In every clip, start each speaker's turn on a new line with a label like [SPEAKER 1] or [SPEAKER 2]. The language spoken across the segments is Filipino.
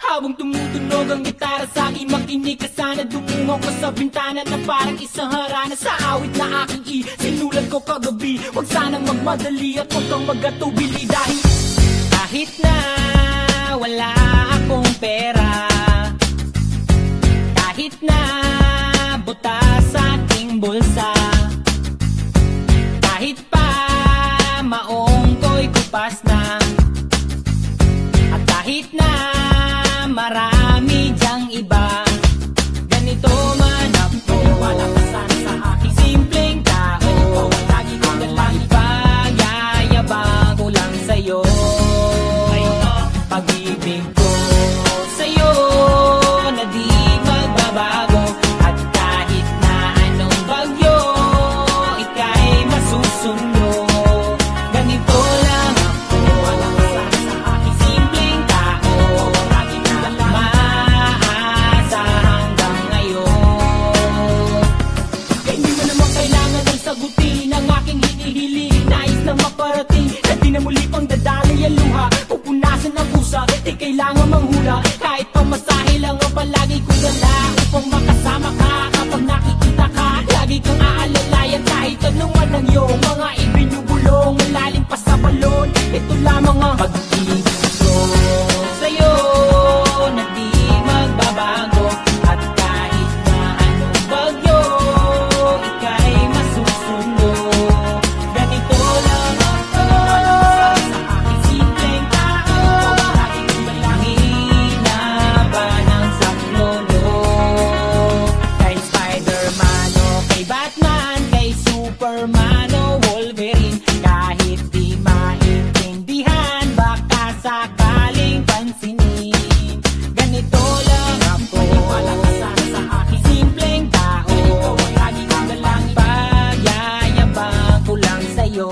[SPEAKER 1] Habang tumutunog ang gitara sa akin, makinig ka sana. Dumungaw ko sa bintana na parang isang harana. Sa awit na aking sinulat ko kagabi. Huwag sanang magmadali at huwag kang magatubili. Dahil kahit na wala akong pera, kahit na butas sa aking bulsa, kahit pa maong ko'y kupas na, at kahit na marami dyang iba, ganito man ako, wala ka sana sa aking simpleng tao. Lagi ko na lang ipag-yayabang ko lang sa'yo. Pag-ibig ko sa'yo na di magbabago, at kahit na anong bagyo, ika'y masusundo. Ganito lang ako, wala ka sana sa aking simpleng tao. Lagi ko na lang maasa hanggang ngayon. Kaya hindi mo naman kailangan ng sagutin ang aking hinihiling. Nais lang maparating na di na muli pang dadali ang luha. Pupunasan ang pusa, di kailangan manghula. Kahit pamasahe lang ang palagi kong dala, upang makasama ka kapag nakikita ka. Lagi kang aalalayan kahit anuman ang iyong mga ibinubulong. Malalim pa sa balon, ito lamang ang pag-ibig ko sa'yo na di magbabago. At kahit na anong bagyo, ika'y masusundo. Ganito lang ako, sa aking simpleng tao. Lagi kong dalangin na ba ng saklolo. Kay Spider-Man o kay Batman, kay Superman o Wolverine, kahit di maintindihan, baka sakaling pansinin. Ganito lang ako, wala ka sana sa aking simpleng tao. Lagi kong dalang pagyayabang ko lang sa'yo.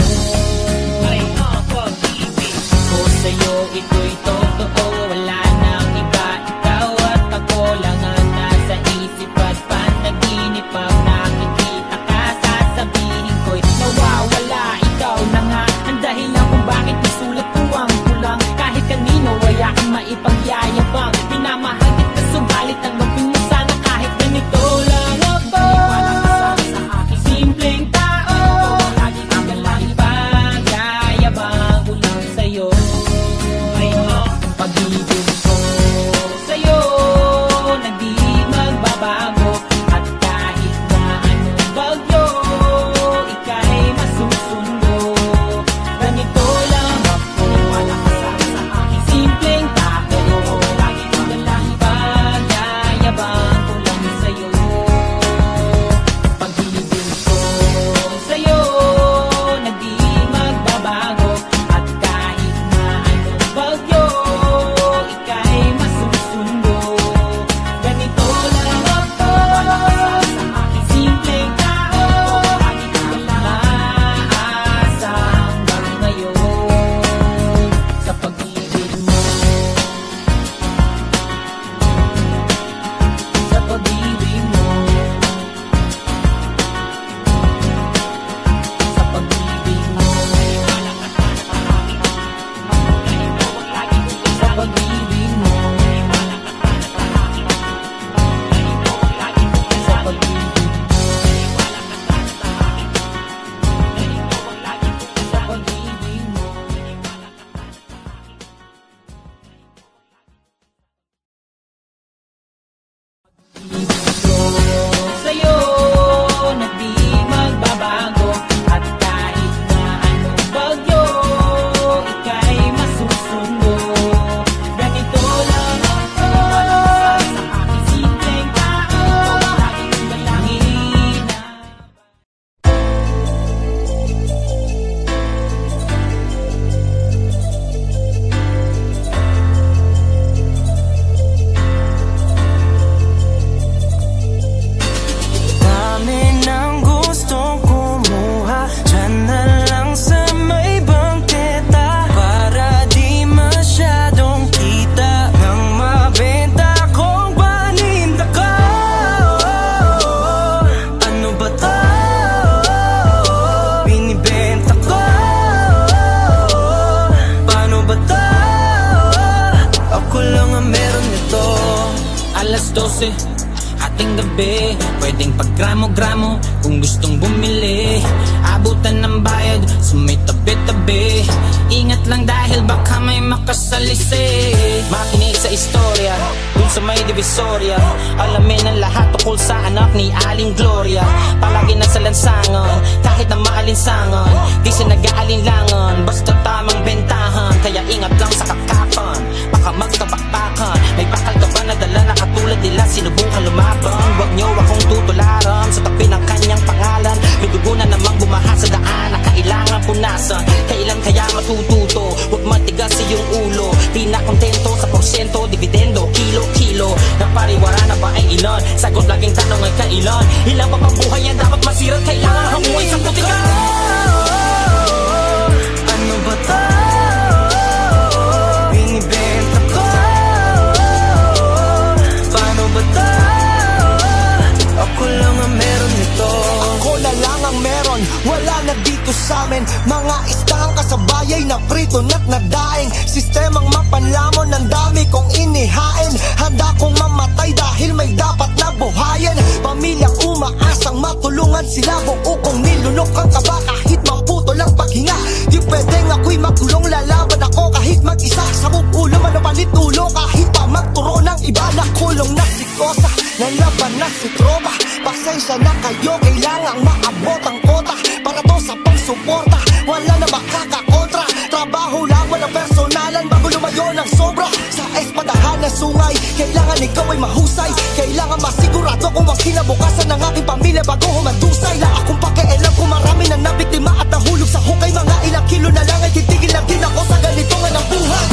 [SPEAKER 1] Ko sa'yo, ito'y totoo, wala nang iba. Ikaw at ako lang ang nasa isip at panaginip. Pag nakikita ka, sasabihin ko'y nawawala. Ikaw na nga ang dahilan kung bakit isulat ko ang kulang. Kahit kanino ay aking maipagyayabang. Minamahal kita subalit tanggapin mo sana kahit ganito lang ako. Wala ka sana sa aking simpleng tao. Lagi kang dalang ipagyayabang ko lang sa'yo. Pag-ibig ko sa'yo na di magbabago, at kahit na anong bagyo, ika'y masusundo. Ganito lang ako, wala ka sana sa aking simpleng tao. Lagi kang dalang ipagyayabang alas 12 ating gabi, pwedeng paggramo-gramo kung gustong bumili. Abutan ng bayad sa may tabi-tabi. Ingat lang dahil baka may makasalisi. Makinig sa istorya dun sa may divisoria. Alamin ang lahat tukol sa anak ni Aling Gloria. Palagi na sa lansangan, kahit na maalinsangan. Di siya nag-aalinlangan, basta tamang bentahan. Kaya ingat lang sa kakapan, baka magkabakbakan. May bakal ka ba na dala na katulad nila sinubukan lumaban? Huwag niyo akong tutularan sa tabi ng kanyang pangalan. May dugo na namang bumaha sa daan na kailangan punasan. Kailan kaya matututo? Huwag matigas sa iyong ulo. Di na kontento sa porsyento, dividendo, kilo-kilo. Napariwara na ba ay ilan? Sagot laging tanong ay kailan? Ilang pa pang buhay yan dapat masira? Kailangan hanguin sa putika. Ano ba to? Binibenta ko. Paano ba to? Ako lang ang meron nito.
[SPEAKER 2] Ako na lang ang meron, wala na dito sa amin. Mga istang kasabayay na prito na't nadaing. Sistemang mapanlamon, ang dami kong inihain. Handa kong mamatay dahil may dapat na buhayin. Pamilyang umaasang matulungan sila. Buo kong nilunok ang kaba kahit maputol ang paghinga. Di pwedeng ako'y magkulong, lalaban ako kahit mag-isa. Sa ulo man o palit ulo kahit pa magturo ng iba. Nakulong na si Kosa, nalaban na si Tropa. Pasensya na kayo, kailangang maabot ang kota. Para to sa pangsuporta, wala na makakakontra. Trabaho lang, walang personalan bago lumayo ng sobra. Sa espadahan na sungay, kailangan ikaw ay mahusay. Kailangan masigurado kung ang kinabukasan ng aking pamilya bago humadusay. La akong pakialam kung marami na nabiktima at nahulog sa hukay. Mga ilang kilo na lang ay titigil lang din ako sa ganito nga ng buhay.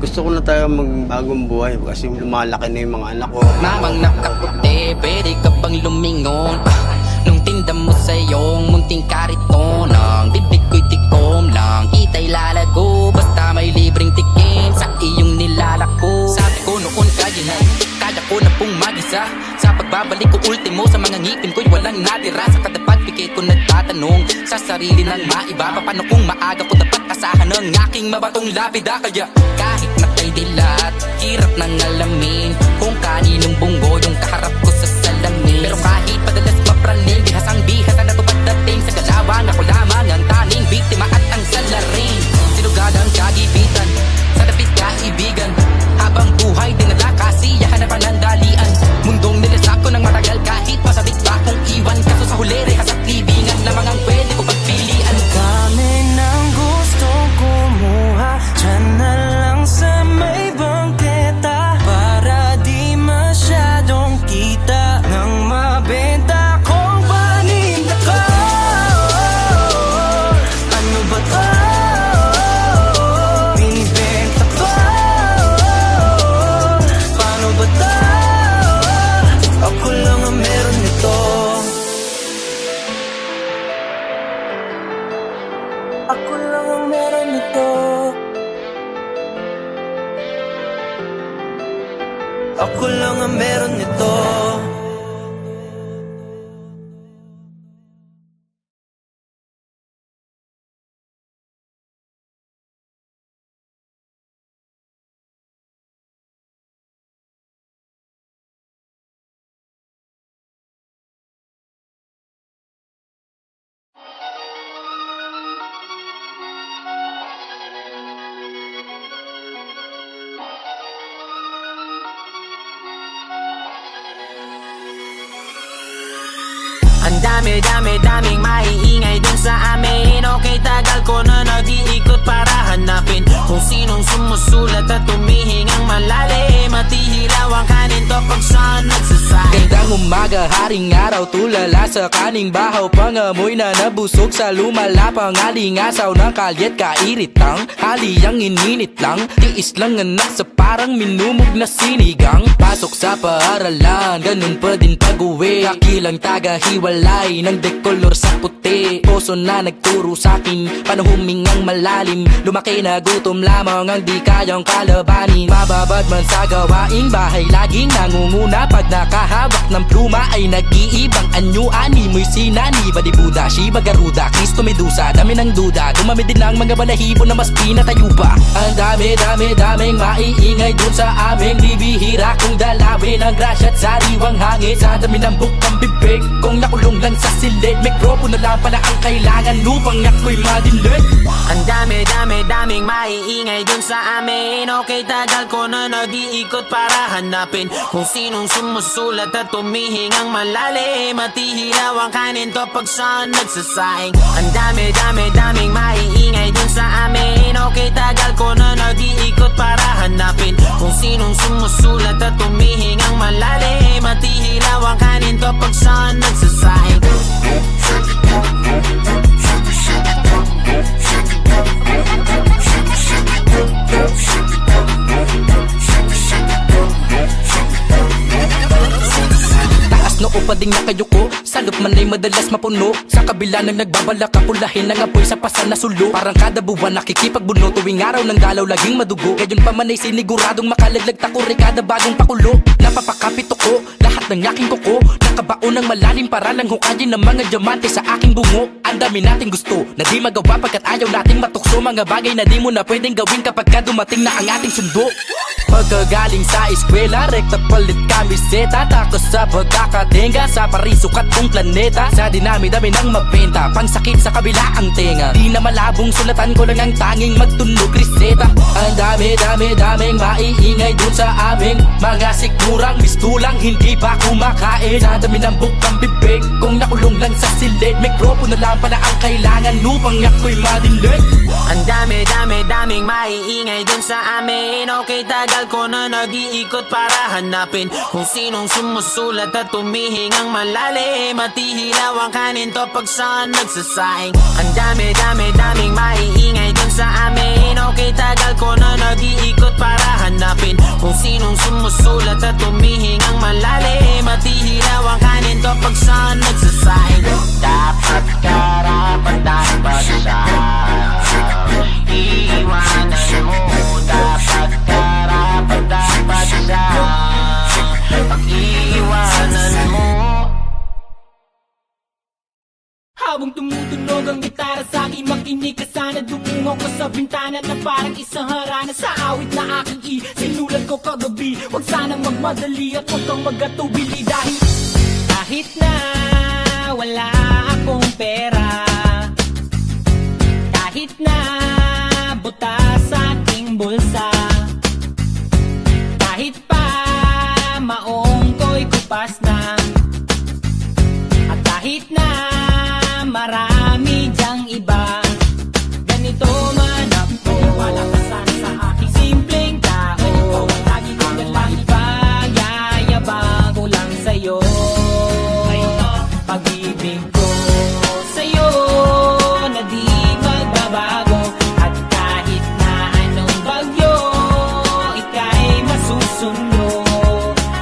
[SPEAKER 3] Gusto ko na tayo magbagong buhay kasi lumalaki na yung mga anak ko.
[SPEAKER 1] Mamang nakaputi, pwede ka bang lumingon? Nung tinda mo sa iyong munting kariton, ang bibig ko'y tikom lang, kita'y lalago. Basta may libreng tikim sa iyong nilalako. Sabi ko noon kaya na, kaya ko na pong mag-isa. Sa pagbabalik ko ultimo sa mga ngipin ko'y walang natira. Sa kada pagpikit ko nagtatanong sa sarili ng maiba. Paano kung maaga ko dapat asahan ng aking mabatong lapida? Kaya kahit na kay dilat, hirap nang alamin kung kaninong bunggo yung kaharap ko sa salamin. Pero kahit padalas mapraning, bihasang bihas ang natupad dating sa galawang. Ako lamang ang tanging biktima at ang salarin. Sinugad ang kagipitan, sa dapit kaibigan. Habang buhay dinala kasiyahan na panandalian. Mundong nilisak ko ng matagal kahit masabit pa kong iwan. Kaso sa huli rehas at libingan lamang ang pwede ko pagpilian.
[SPEAKER 4] Kami nang gusto kumuha, dyan na lang sa may bangketa. Para di masyadong kita nang mabenta kong paninda ko. Ano ba to? Binibenta ko. Paano ba to? Ako lang ang meron nito. Ako lang ang meron nito. Ako lang ang meron nito.
[SPEAKER 1] Ang daming maiingay dun sa amin. Okay, tagal ko na nag-iikot para hanapin kung sinong sumusulat at tumihingang malalim. Matihilaw ang kanin to pag saan nagsasabi.
[SPEAKER 4] Gandang umaga, haring araw, tulala sa kaning bahaw. Pangamoy na nabusog sa lumalapang alingasaw ng kalyet kairitang. Haliyang ininit lang, tiis lang anak sa parang minumog na sinigang. Pasok sa paaralan, ganun pa din pag-uwi. Kakilang taga-hiwalay ng dekolor sa puti. Puso na nagturo sa'kin paano humingang malalim. Lumaki na gutom lamang ang di kayang kalabanin. Mababad man sa gawaing bahay, laging nangunguna pag nakahawak ng pluma ay nag-iibang anyo. Ani mo'y sinani, Badi Buddha, Shiva, Garuda, Kristo, Medusa. Dami ng duda, dumami din ang mga balahibo na mas pinatayo pa. Ang daming maiingay dun sa aming bibihira kung dalawin ang grasya at sariwang hangin. Sa dami ng bukang bibig, kung nakulong lang sa silid, mikropono lang pala ang kailangan upang ako'y madindig.
[SPEAKER 1] Ang daming maiingay dun sa amin. Okay, tagal ko na nag-iikot para hanapin kung sinong sumusulat at tumihingang malalim. Matihilaw ang kanin to pag saan nagsasaing. Ang daming maiingay dun sa amin. Okay, tagal ko na nag-iikot para hanapin kung sinong sumusulat at tumihingang malalim. Matihilaw ang kanin to pag saan nagsasaing.
[SPEAKER 4] Taas noo pa ding nakayuko, salop man ay madalas mapuno. Sa kabila ng nagbabalak kapulahin ng apoy sa pasan na sulo. Parang kada buwan nakikipagbuno tuwing araw ng dalaw laging madugo. Gayon pa man ay siniguradong makalaglag takuri kada bagong pakulo. Napapakapit ko lahat ng aking kuko, nakabaon ng malalim para lang hukayin ng mga diamante sa aking bungo. Ang dami nating gusto na di magawa pagkat ayaw nating matukso. Mga bagay na di mo na pwedeng gawin kapag ka dumating na ang ating sundo. Pagkagaling sa eskwela, rekta palit kamiseta, takos sa pagkakatenga, sa parisukat kong planeta. Sa dinami-dami ng mabenta, pangsakit sa kabila ang tenga. Di na malabong sulatan ko lang ang tanging magtunog reseta. Ang daming maiingay dun sa aming mga sigurang mistulang hindi pa kumakain. Sa dami ng bukang bibig, kung nakulong lang sa silid, mikropono lang pala ang kailangan upang ako'y madindig.
[SPEAKER 1] Ang daming maiingay dun sa amin. Okay, tagal ko na nag-iikot para hanapin kung sinong sumusulat at tumihingang malalim. Matihilaw ang kanin to pag saan nagsasaing. Ang daming maiingay dun sa amin. Okay, tagal ko na nag-iikot para hanapin kung sinong sumusulat at tumihingang malalim. Matihilaw ang kanin to pag saan nagsasaing. Dapat karapat-dapat siya, iwanan mo. Dapat karapat-dapat siya, pag-iwanan mo.
[SPEAKER 5] Habang tumutunog ang gitara sa aking makinig ka sana. Dumungaw ko sa bintana na parang isang harana. Sa awit na aking sinulat ko kagabi, huwag sanang magmadali at huwag kang magatubili. Dahil kahit na wala akong pera, kahit na butas sa aking bulsa, kahit pa maong ko'y kupas na, at kahit na marami dyang iba, ganito man ako. Wala ka sana sa aking simpleng tao. Lagi kong galang ipag-yayabang ko lang sa'yo. Pag-ibig ko sa'yo na di magbabago. At kahit na anong bagyo, ika'y masusundo.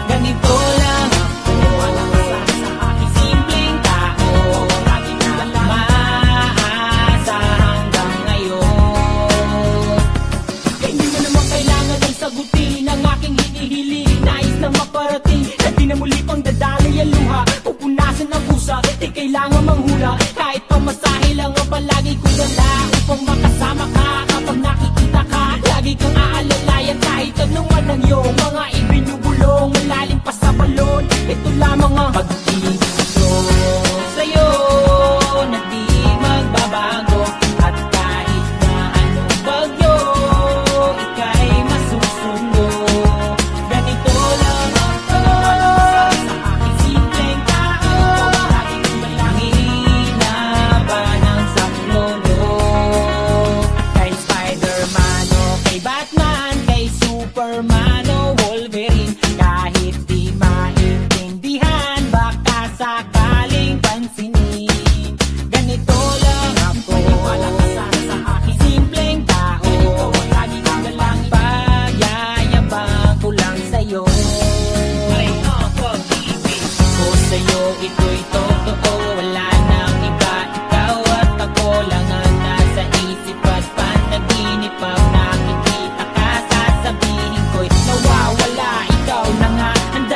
[SPEAKER 5] Ganito lang ako. Wala ka sana sa aking simpleng tao. Lagi kong galang maasa hanggang ngayon. Kaya hindi mo naman kailangan ng sagutin ang aking hinihiling. Nais na maparating na di na muli pang dadaloy ang luha. Pupunasan ang pusa, di kailangan manghula. Kahit pamasahe lang ang palagi kong dala upang makasama ka. Kapag nakikita ka, lagi kang aalalayan. Kahit anuman ang iyong mga ibinubulong, malalim pa sa balon. Ito lamang ang pag-ibig ko sa'yo na di magbabago. At kahit na anong bagyo, ika'y masusundo. Ganito lang ako. Sa aking simpleng tao, lagi kong balangin na ba ng saklono. Kay Spider-Man o kay Batman, kay Superman o Wolverine, kahit di maintindihan, baka sakaling pansinin. Ganito lang ako. Wala ka sana sa aking simpleng tao. Lagi kong galang pagyayabang ko lang sa'yo. Ko sa'yo, ito'y totoo. Wala nang iba, ikaw at ako lang ang nasa isip at panaginip. Pag nakikita ka, sasabihin ko'y nawawala. Ikaw na nga ang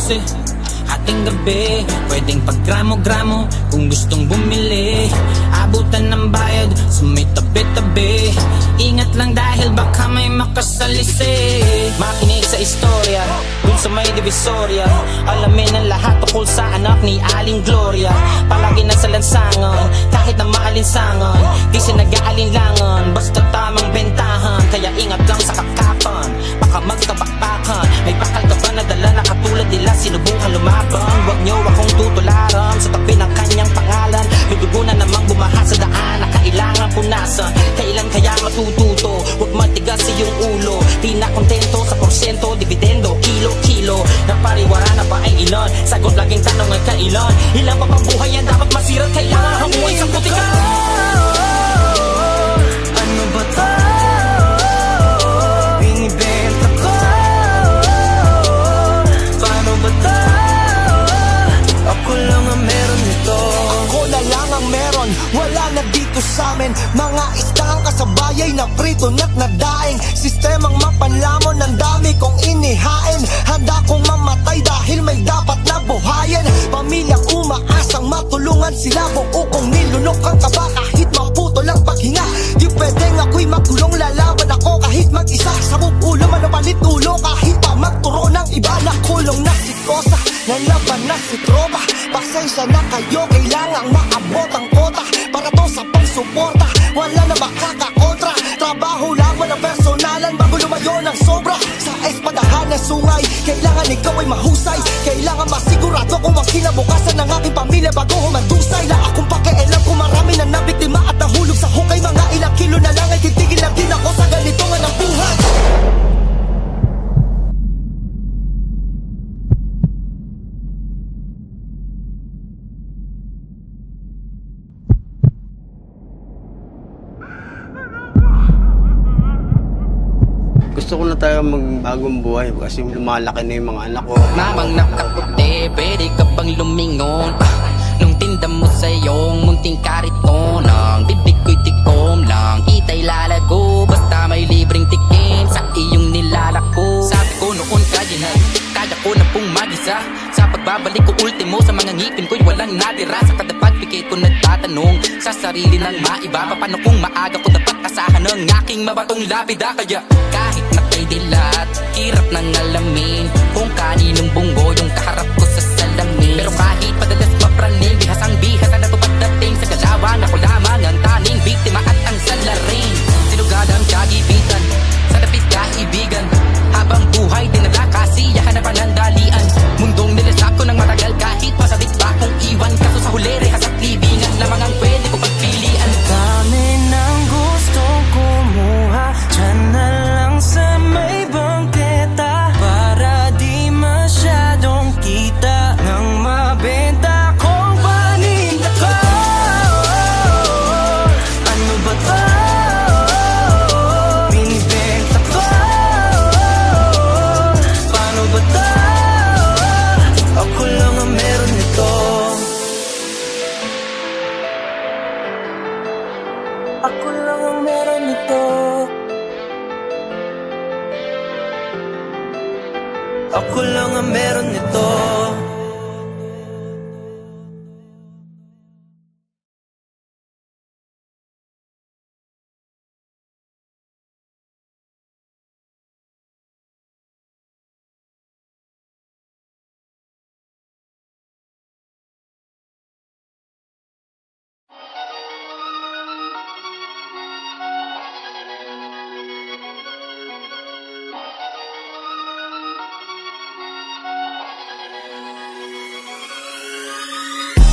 [SPEAKER 1] 12 ating gabi, pwedeng paggramo-gramo kung gustong bumili. Abutan ng bayad sa may tabi-tabi. Ingat lang dahil baka may makasalisi. Makinig sa istorya dun sa may divisoria. Alamin ang lahat tukol sa anak ni Aling Gloria. Palagi nasa lansangan kahit na maalinsangan. Di siya nag-aalinlangan basta tamang bentahan. Kaya ingat lang sa kakapan, baka magkabakbakan. May bakal ka ba na dala na katulad nila sinubukan lumaban? Huwag niyo akong tutularan sa tabi ng kanyang pangalan. May dugo na namang bumaha sa daan na kailangan punasan. Kailan kaya matututo? Huwag matigas iyong ulo. Di na kontento sa porsyento, dividendo, kilo-kilo. Napariwara na ba ay ilan? Sagot laging tanong ay kailan? Ilan pa pang buhay yan dapat masirat? Kailangan hamuin sa putikan. Ano ba to? Binibenta ko. Paano ba to? Ako lang ang meron nito.
[SPEAKER 2] Ako na lang ang meron, wala na dito sa amin. Mga istang kasabayay na prito na't nadaing. Sistemang mapanlamon, ang dami kong inihain. Handa kong mamatay dahil may dapat na buhayin. Pamilyang umaasang matulungan sila. Buo kong nilunok ang kaba kahit maputo lang paghinga. Di pwedeng ako'y magkulong, lalaban ako kahit mag-isa. Sabog ulo, manapalit ulo kahit pa magturo ng iba. Nakulong na si Kosa, nalaban na si Tropa. Pasensya na kayo, kailangang maabot ang kota. Para to sa pangsuporta, wala na makakakontra. Trabaho lang, walang personalan bago lumayo ng sobra. Sa espadahan ng sungay, kailangan ikaw ay mahusay. Kailangan masigurado kung ang kinabukasan ng aking pamilya bago humandusay. La akong pakialam kung marami na nabiktima at nahulog sa hukay. Mga ilang kilo na lang ay titigil lang din ako sa ganito nga ng buhay.
[SPEAKER 3] Gusto ko na tayo magbagong buhay kasi lumalaki na yung mga anak ko.
[SPEAKER 4] Namang nakaputi, pwede ka bang lumingon? Nung tinda mo sa iyong munting kariton, ang bibig ko'y tikom lang, kita'y lalago. Basta may libreng tikim sa iyong nilalako. Sabi ko noon kaya ko na pong mag-isa. Sa pagbabalik ko ultimo sa mga ngipin ko'y walang natira. Sa kada pagpikit ko nagtatanong sa sarili ng maiba. Paano kung maaga ko dapat asahan ng aking mabatong lapida? Kaya kahit nakay dilat, hirap nang alamin kung kaninong bunggo yung kaharap ko sa salamin. Pero kahit padalas mapraning, bihas ang bihas na natupad dating sa galawan. Ako lamang ang taning biktima at ang salarin. Sinugad ang kagibitan sa dapit kaibigan. Habang buhay dinala kasiyahan na panandalian. Mundong nilasap ko ng matagal kahit masabit pa kong iwan. Kaso sa huli rehas at libingan lamang ang pwede ko pagpilian.
[SPEAKER 1] Dami ng gustong kumuha, dyan na lang sa may bangketa. Para di masyadong kita nang mabenta kong paninda ko. Ano ba to? Binibenta ko. Paano ba to? Ako lang ang meron nito. Ako lang ang meron nito. Ako lang ang meron nito.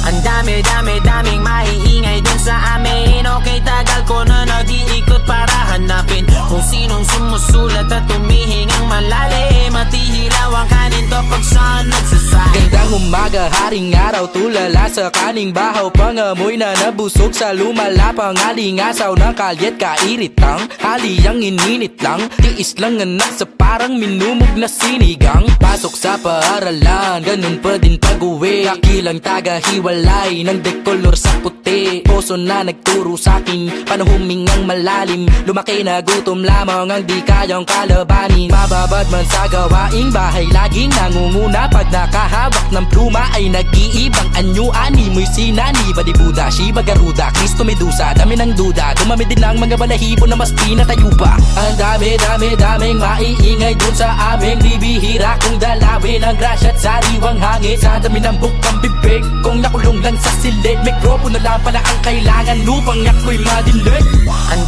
[SPEAKER 1] Ang daming maiingay din sa amin. Okay, tagal ko na nag-iikot para hanapin kung sinong sumusulat at tumihingang malalim. At ihilaw ang kanin to pag saan nagsasabi.
[SPEAKER 4] Gandang umaga, Madaling araw tulala sa kaning bahaw, pangamoy na nabusog sa lumalapang alingasaw ng kalyet kairitang haliyang ininit lang, tiis lang anak sa parang minumog na sinigang. Pasok sa paaralan, ganun pa din pag-uwi, kakilang taga-hiwalay ng dekolor sa puti. Poso na nagturo sa'kin paano humingang malalim, lumaki na gutom lamang ang di kayang kalabanin. Mababad man sa gawaing bahay, laging nangunguna pag nakahawak ng pluma ay nag-iibang anyo. Ani mo'y sinani, Badi Buddha, Shiva, Garuda, Kristo, Medusa, dami ng duda, dumami din ang mga balahibo na mas pinatayo pa. Ang daming maiingay dun sa aming bibihira kung dalawin ang grasya at sariwang hangin. Sa dami ng bukang bibig, kung nakulong lang sa silid, mikropono lang pala ang kailangan upang ako'y madilig.
[SPEAKER 1] Ang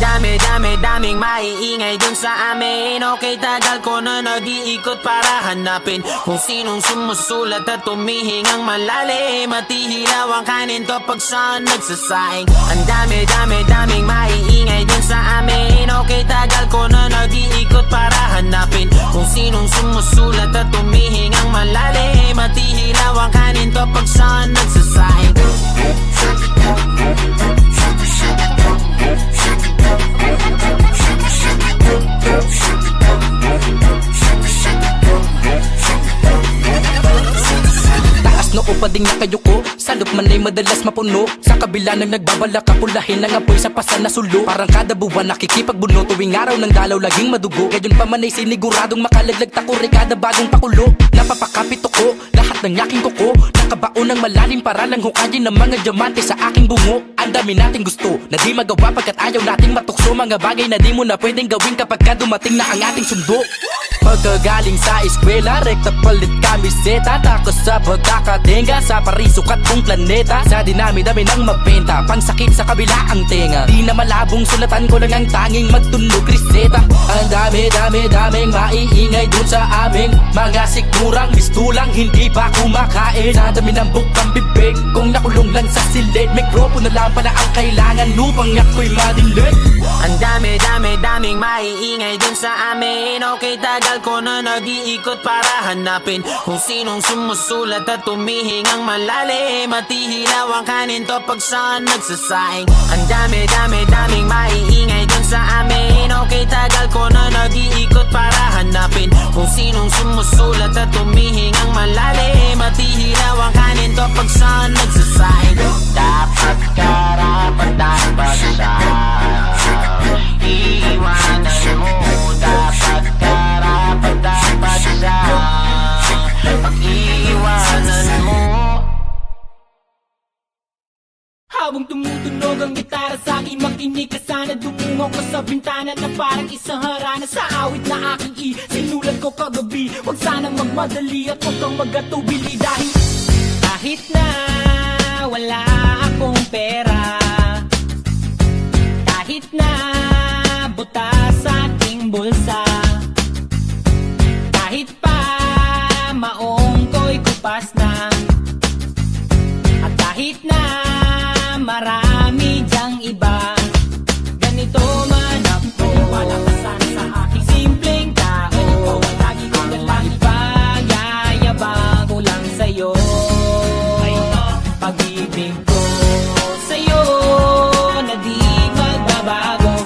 [SPEAKER 1] daming maiingay dun sa amin. Okay, tagal ko na nag-iikot para hanapin kung sinong sumusulat at tumihingang malalim, at ihilaw ang kanin to pag saan nagsasaing. Ang daming maiingay dun sa amin. Okay, tagal ko na nag-iikot para hanapin kung sinong sumusulat at tumihingang malalim, at ihilaw ang kanin to pag saan nagsasaing.
[SPEAKER 4] Taas noo pa ding nakayuko, salop man ay madalas mapuno. Sa kabila ng nagbabalak, kapulahin ng apoy sa pasan na sulo. Parang kada buwan nakikipagbuno, tuwing araw ng dalaw laging madugo. Gayon pa man ay siniguradong makalaglag takuri kada bagong pakulo. Napapakapit ko lahat ng aking kuko, nakabaon ng malalim para lang hukayin ng mga diamante sa aking bungo. Ang dami nating gusto na di magawa pagkat ayaw nating matukso, mga bagay na di mo na pwedeng gawin kapag ka dumating na ang ating sundo. Pagkagaling sa eskwela, rekta palit kamiseta, takos sa pagkakatenga sa parisukat kong planeta. Sa dinami-dami ng mabenta, pangsakit sa kabila ang tenga. Di na malabong sulatan ko lang ang tanging magtunog reseta. Ang daming maiingay dun sa aming mga sigurang mistulang hindi pa kumakain. Sa dami ng bukang bibig, kung nakulong lang sa silid, mikropono lang pala ang kailangan upang ako'y madilig.
[SPEAKER 1] Ang daming maiingay dun sa amin. Okay, tagal ko na nag-iikot para hanapin kung sinong sumusulat at tumihingang malalim, at ihilaw ang kanin to pag saan nagsasaing. Ang daming maiingay dun sa amin. Okay, tagal ko na nag-iikot para hanapin kung sinong sumusulat at tumihingang malalim, at ihilaw ang kanin to pag saan nagsasaing. Dapat karapat dapat siya, iiwanan mo. Dapat karapat dapat siya, pag-iiwanan mo.
[SPEAKER 5] Habang tumutunog ang gitara sa akin, makinig ka sana. Dumungo ko sa bintana na parang isang harana sa awit na aking sinulat ko kagabi. Huwag sanang magmadali at huwag kang magatubili, dahil kahit na wala akong pera, kahit na butas sa aking bulsa, kahit pa maong ko'y kupas na, at kahit na marami dyang iba, ganito man ako, wala ka sana sa aking simpleng tao. Lagi ko na lang ipagayayabang ko lang sa'yo, pag-ibig ko sa'yo na di magbabago.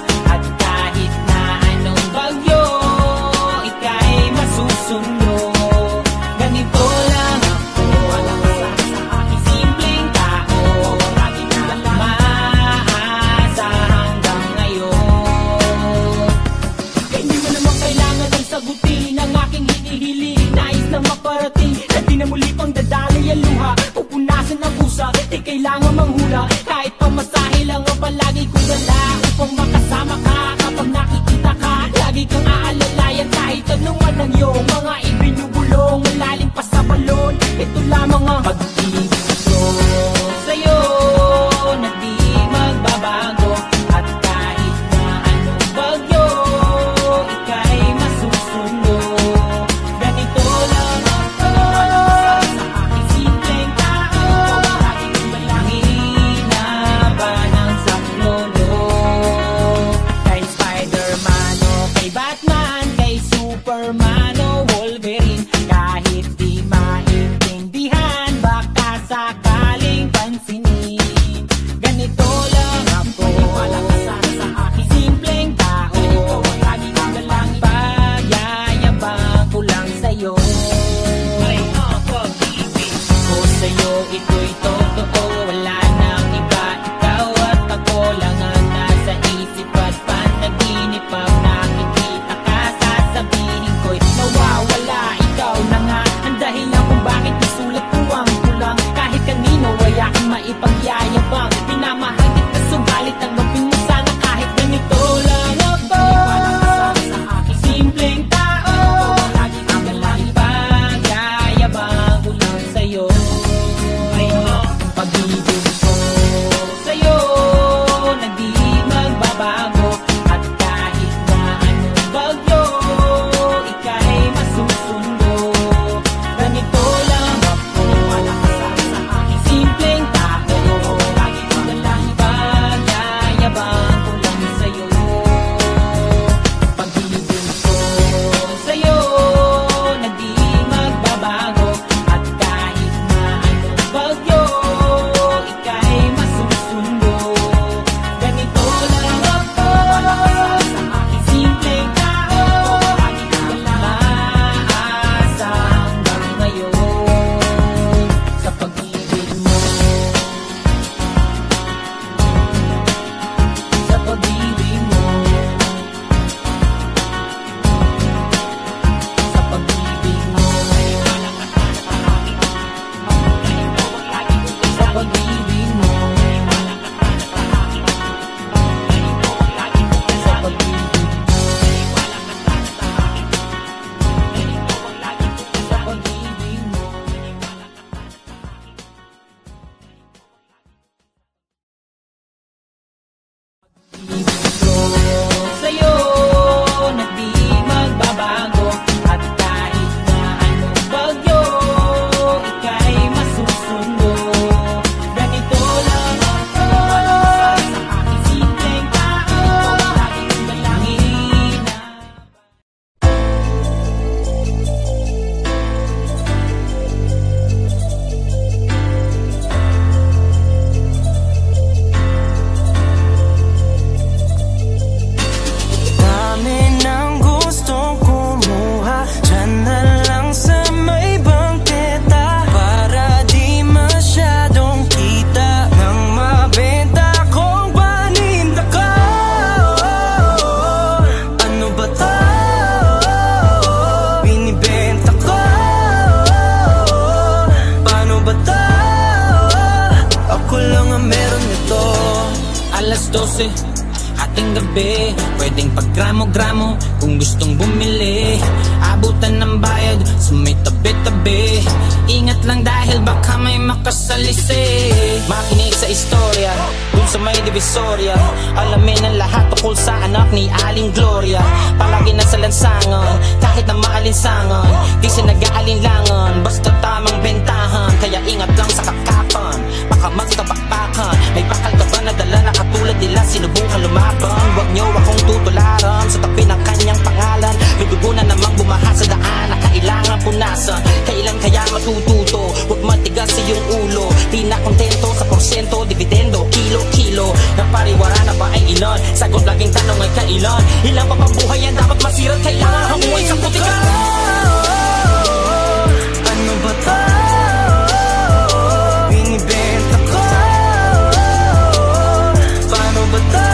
[SPEAKER 1] 12 ating gabi, pwedeng paggramo-gramo kung gustong bumili. Abutan ng bayad sa may tabi-tabi. Ingat lang dahil baka may makasalisi. Makinig sa istorya dun sa may divisorya. Alamin ang lahat tukol sa anak ni Aling Gloria. Palagi nasa lansangan kahit na maalinsangan. Di siya nag-aalinlangan basta tamang bentahan. Kaya ingat lang sa kakapan, baka magkabakbakan. May bakal ka ba na dala na katulad nila sinubukan lumaban? Huwag niyo akong tutularan sa tabi ng kanyang pangalan. Ludugo na namang bumaha sa daan na kailangan punasan. Kailan kaya matututo? Huwag matigas sa iyong ulo. Di na kontento sa porsyento, dividendo, kilo-kilo. Napariwara na ba ay ilan? Sagot laging tanong ay kailan? Ilang pa pang buhay yan dapat masirat? Kailangan hanguin sa putika. Ano ba to? Binibenta ko. Paano ba to?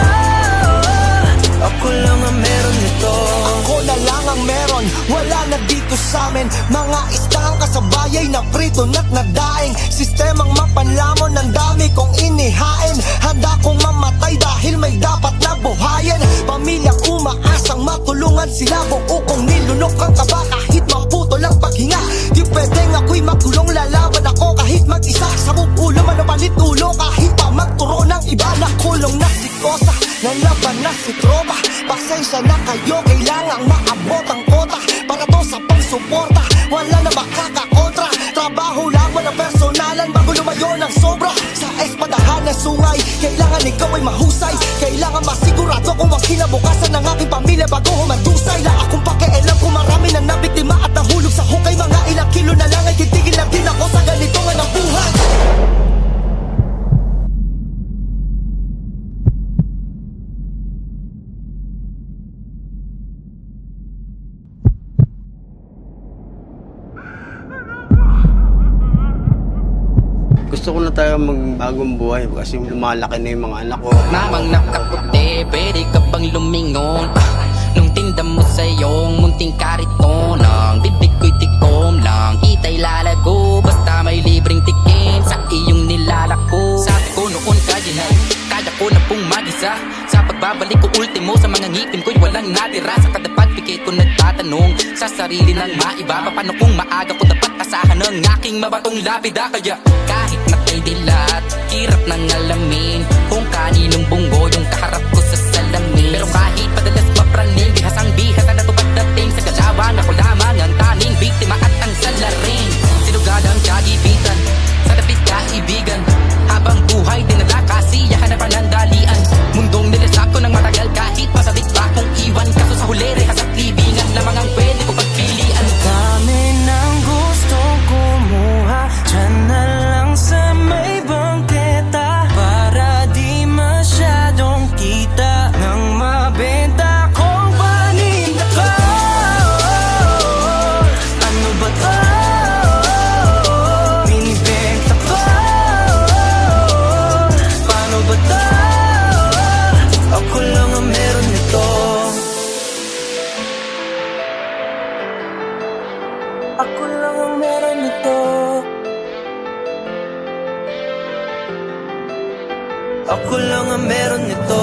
[SPEAKER 1] Ako lang ang meron nito.
[SPEAKER 2] Ako na lang ang meron, wala na dito sa'min. Mga istang kasabayay na prito na't nadaing. Sistemang mapanlamon, ang dami kong inihain. Handa kong mamatay dahil may dapat na buhayin. Pamilyang umaasang matulungan sila. Buo kong nilunok ang kaba kahit maputo lang paghinga. Di pwedeng ako'y magulong, lalaban ako kahit mag-isa. Sa ulo man o palit ulo kahit pa magturo ng iba. Nakulong na si Kosa, nalaban na si Tropa. Pasensya na kayo, kailangang maabot ang kota. Para to sa pangsuporta, wala na makakakontra. Trabaho lang, walang personalan bago lumayo ng sobra. Sa espadahan na sungay, kailangan ikaw ay mahusay. Kailangan masigurado kung ang kinabukasan ng aking pamilya bago humadusay. Na akong pakialam kung marami na nabiktima at nahulog sa hukay. Mga ilang kilo na lang ay titigil lang din ako sa ganito nga ng buhay.
[SPEAKER 3] Gusto ko na tayo magbagong buhay kasi lumalaki na yung mga anak ko.
[SPEAKER 4] Mamang nakaputi, pwede ka bang lumingon? Nung tinda mo sa iyong munting kariton, ang bibig ko'y tikom lang, kita'y lalago. Basta may libreng tikim sa iyong nilalako. Sabi ko noon kaya ko na pong mag-isa. Sa pagbabalik ko ultimo sa mga ngipin ko'y walang natira. Sa kada pagpikit ko nagtatanong sa sarili ng maiba. Paano kung maaga ko dapat asahan ng aking mabatong lapida? Kaya kahit na kay dilat, hirap nang alamin kung kaninong bunggo yung kaharap ko sa salamin. Pero kahit padalas mapraning, bihasang bihasa na to pagdating sa kalawan. Ako lamang ang taning biktima at ang salarin. Sinugad ang kagipitan, sa lapit kaibigan. Habang buhay dinala kasiyahan na panandalian. Mundong nilasak ko ng matagal kahit pasabik pa kong iwan. Kaso sa huli rehas at libingan lamang ang pwede ko pagpilian.
[SPEAKER 1] Dami ng gustong kumuha, dyan na lang sa may bangketa. Para di masyadong kita nang mabenta kong paninda ko. Ano ba to? Binibenta ko. Paano ba to? Ako lang ang meron nito. Ako lang ang meron nito. Ako lang ang meron nito.